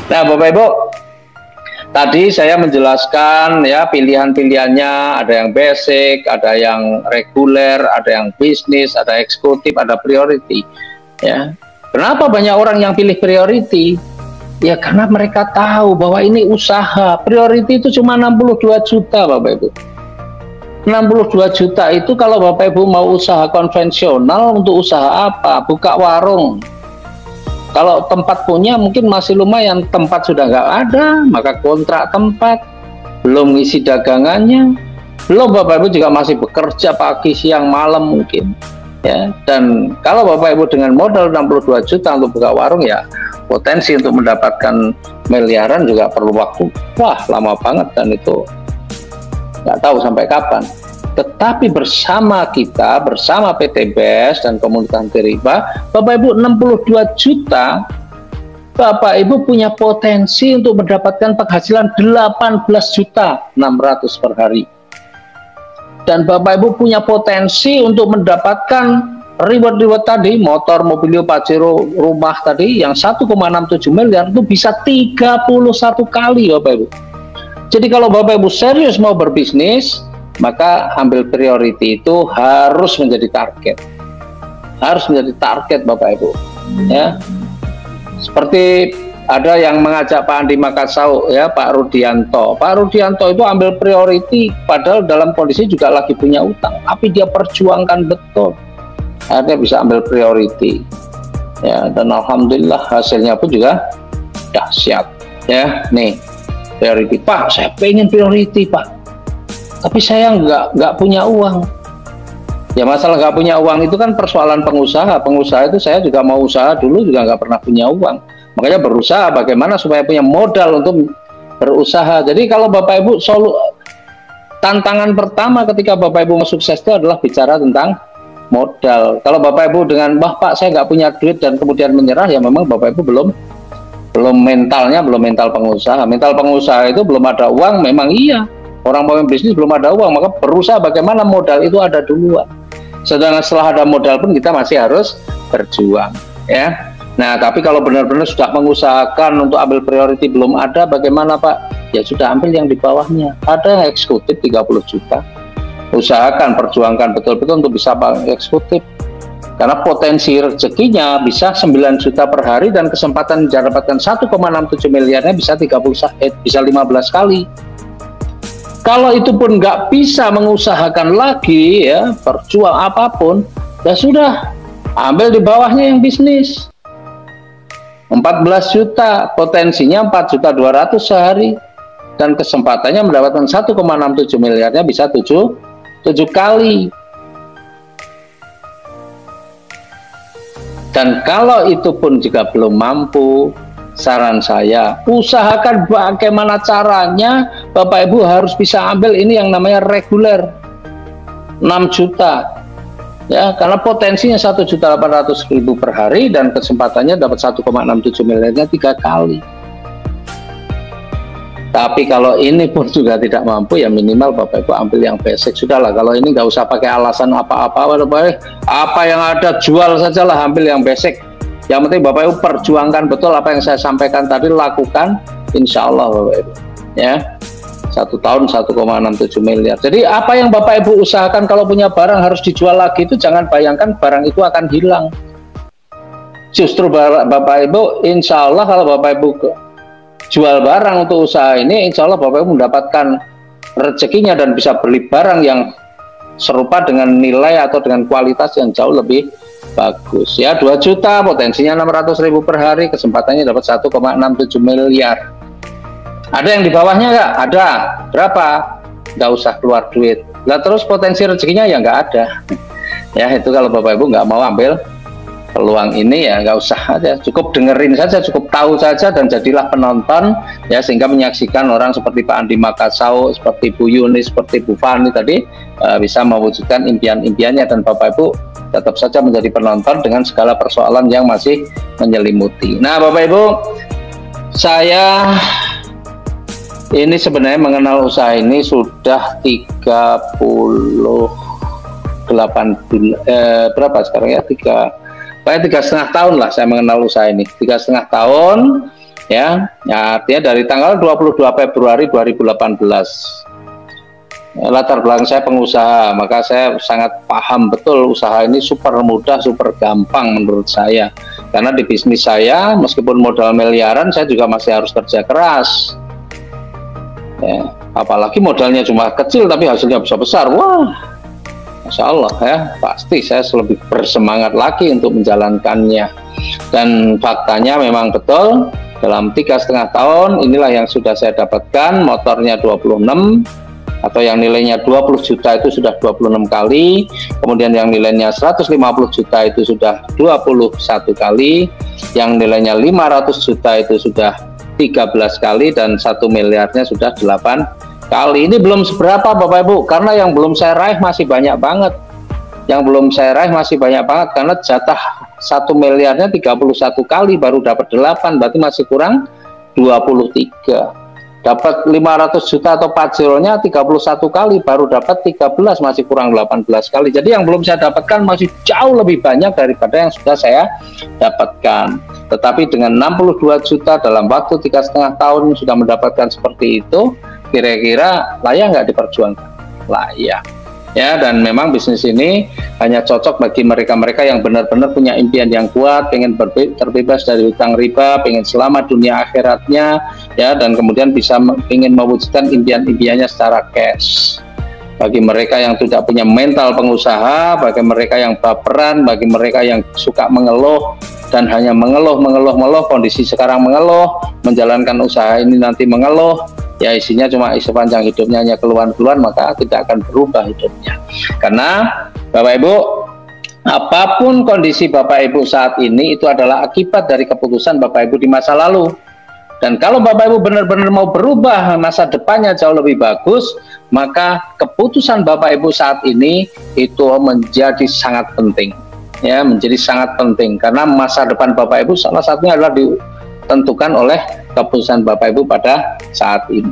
Nah, Bapak Ibu, tadi saya menjelaskan ya pilihan-pilihannya, ada yang basic, ada yang reguler, ada yang bisnis, ada eksekutif, ada priority. Ya, kenapa banyak orang yang pilih priority? Ya karena mereka tahu bahwa ini usaha. Priority itu cuma 62 juta, Bapak Ibu. 62 juta itu kalau Bapak Ibu mau usaha konvensional, untuk usaha apa? Buka warung. Kalau tempat punya mungkin masih lumayan, tempat sudah nggak ada, maka kontrak tempat, belum isi dagangannya, belum Bapak Ibu juga masih bekerja pagi, siang, malam mungkin. Ya, dan kalau Bapak Ibu dengan modal 62 juta untuk buka warung, ya potensi untuk mendapatkan miliaran juga perlu waktu lama banget, dan itu nggak tahu sampai kapan. Tetapi bersama kita, bersama PT BES dan komunitas anti riba, Bapak Ibu 62 juta, Bapak Ibu punya potensi untuk mendapatkan penghasilan 18 juta 600 per hari. Dan Bapak Ibu punya potensi untuk mendapatkan reward-reward tadi, motor, mobilio, pajero, rumah tadi yang 1,67 miliar itu bisa 31 kali Bapak Ibu. Jadi kalau Bapak Ibu serius mau berbisnis, maka ambil priority itu harus menjadi target. Harus menjadi target Bapak Ibu. Ya. Seperti ada yang mengajak Pak Andi Makassau, ya, Pak Rudianto. Pak Rudianto itu ambil priority padahal dalam kondisi juga lagi punya utang, tapi dia perjuangkan betul. Akhirnya bisa ambil priority. Ya, dan alhamdulillah hasilnya pun juga dahsyat. Ya, nih priority. Pak, saya pengen priority, Pak. Tapi saya nggak punya uang. Ya masalah nggak punya uang itu kan persoalan pengusaha. Pengusaha itu saya juga mau usaha dulu juga nggak pernah punya uang. Makanya berusaha bagaimana supaya punya modal untuk berusaha. Jadi kalau Bapak Ibu tantangan pertama ketika Bapak Ibu mau sukses itu adalah bicara tentang modal. Kalau Bapak Ibu dengan Pak saya nggak punya duit dan kemudian menyerah, ya memang Bapak Ibu belum mentalnya, belum mental pengusaha. Mental pengusaha itu belum ada uang, memang iya. Orang mau bisnis belum ada uang, maka berusaha bagaimana modal itu ada duluan. Sedangkan setelah ada modal pun kita masih harus berjuang, ya. Nah, tapi kalau benar-benar sudah mengusahakan untuk ambil priority belum ada, bagaimana Pak? Ya sudah, ambil yang di bawahnya. Ada eksekutif 30 juta. Usahakan, perjuangkan betul-betul untuk bisa eksekutif. Karena potensi rezekinya bisa 9 juta per hari dan kesempatan mendapatkan 1,67 miliarnya bisa 15 kali. Kalau itu pun nggak bisa mengusahakan lagi, ya berjuang apapun, ya sudah, ambil di bawahnya yang bisnis. 14 juta, potensinya 4.200.000 sehari, dan kesempatannya mendapatkan 1,67 miliarnya bisa 7 kali. Dan kalau itu pun juga belum mampu, saran saya, usahakan bagaimana caranya Bapak Ibu harus bisa ambil ini yang namanya reguler 6 juta. Ya, karena potensinya 1.800.000 per hari dan kesempatannya dapat 1,67 miliarnya 3 kali. Tapi kalau ini pun juga tidak mampu, ya minimal Bapak Ibu ambil yang basic. Sudahlah, kalau ini nggak usah pakai alasan apa-apa, apa yang ada jual sajalah, ambil yang basic. Yang penting Bapak Ibu perjuangkan betul apa yang saya sampaikan tadi, lakukan, insya Allah Bapak Ibu. Ya. 1 tahun 1,67 miliar. Jadi apa yang Bapak Ibu usahakan kalau punya barang harus dijual lagi, itu jangan bayangkan barang itu akan hilang. Justru Bapak Ibu, insya Allah kalau Bapak Ibu jual barang untuk usaha ini, insya Allah Bapak Ibu mendapatkan rezekinya dan bisa beli barang yang serupa dengan nilai atau dengan kualitas yang jauh lebih bagus. Ya, 2 juta, potensinya 600.000 per hari, kesempatannya dapat 1,67 miliar. Ada yang di bawahnya nggak? Ada. Berapa? Nggak usah keluar duit. Lah terus potensi rezekinya ya nggak ada. Ya itu kalau Bapak Ibu nggak mau ambil peluang ini, ya nggak usah aja. Cukup dengerin saja, cukup tahu saja, dan jadilah penonton, ya, sehingga menyaksikan orang seperti Pak Andi Makassau, seperti Bu Yuni, seperti Bu Fani tadi bisa mewujudkan impian-impiannya, dan Bapak Ibu tetap saja menjadi penonton dengan segala persoalan yang masih menyelimuti. Nah Bapak Ibu, saya ini sebenarnya mengenal usaha ini sudah 38 bulan, berapa sekarang ya, 3,5 tahun lah saya mengenal usaha ini. 3,5 tahun, Ya, artinya dari tanggal 22 Februari 2018. Latar belakang saya pengusaha, maka saya sangat paham betul usaha ini super mudah, super gampang menurut saya. Karena di bisnis saya, meskipun modal miliaran, saya juga masih harus kerja keras. Ya, apalagi modalnya cuma kecil tapi hasilnya bisa besar. Wah, Masya Allah ya, pasti saya lebih bersemangat lagi untuk menjalankannya. Dan faktanya memang betul, dalam 3,5 tahun inilah yang sudah saya dapatkan. Motornya 26, atau yang nilainya 20 juta itu sudah 26 kali, kemudian yang nilainya 150 juta itu sudah 21 kali, yang nilainya 500 juta itu sudah 13 kali, dan 1 miliarnya sudah 8 kali. Ini belum seberapa Bapak Ibu, karena yang belum saya raih masih banyak banget. Yang belum saya raih masih banyak banget, karena jatah 1 miliarnya 31 kali baru dapat 8, berarti masih kurang 23. Dapat 500 juta atau pajronya 31 kali baru dapat 13, masih kurang 18 kali. Jadi yang belum saya dapatkan masih jauh lebih banyak daripada yang sudah saya dapatkan. Tetapi dengan 62 juta dalam waktu 3,5 tahun sudah mendapatkan seperti itu, kira-kira layak nggak diperjuangkan? Layak. Ya, dan memang bisnis ini hanya cocok bagi mereka-mereka yang benar-benar punya impian yang kuat, pengen terbebas dari hutang riba, pengen selamat dunia akhiratnya, ya, dan kemudian bisa ingin mewujudkan impian-impiannya secara cash. Bagi mereka yang tidak punya mental pengusaha, bagi mereka yang baperan, bagi mereka yang suka mengeluh dan hanya mengeluh, kondisi sekarang mengeluh, menjalankan usaha ini nanti mengeluh, ya isinya cuma sepanjang hidupnya hanya keluhan-keluhan, maka tidak akan berubah hidupnya. Karena Bapak Ibu, apapun kondisi Bapak Ibu saat ini itu adalah akibat dari keputusan Bapak Ibu di masa lalu. Dan kalau Bapak Ibu benar-benar mau berubah masa depannya jauh lebih bagus, maka keputusan Bapak Ibu saat ini itu menjadi sangat penting. Ya, menjadi sangat penting karena masa depan Bapak Ibu salah satunya adalah ditentukan oleh keputusan Bapak Ibu pada saat ini.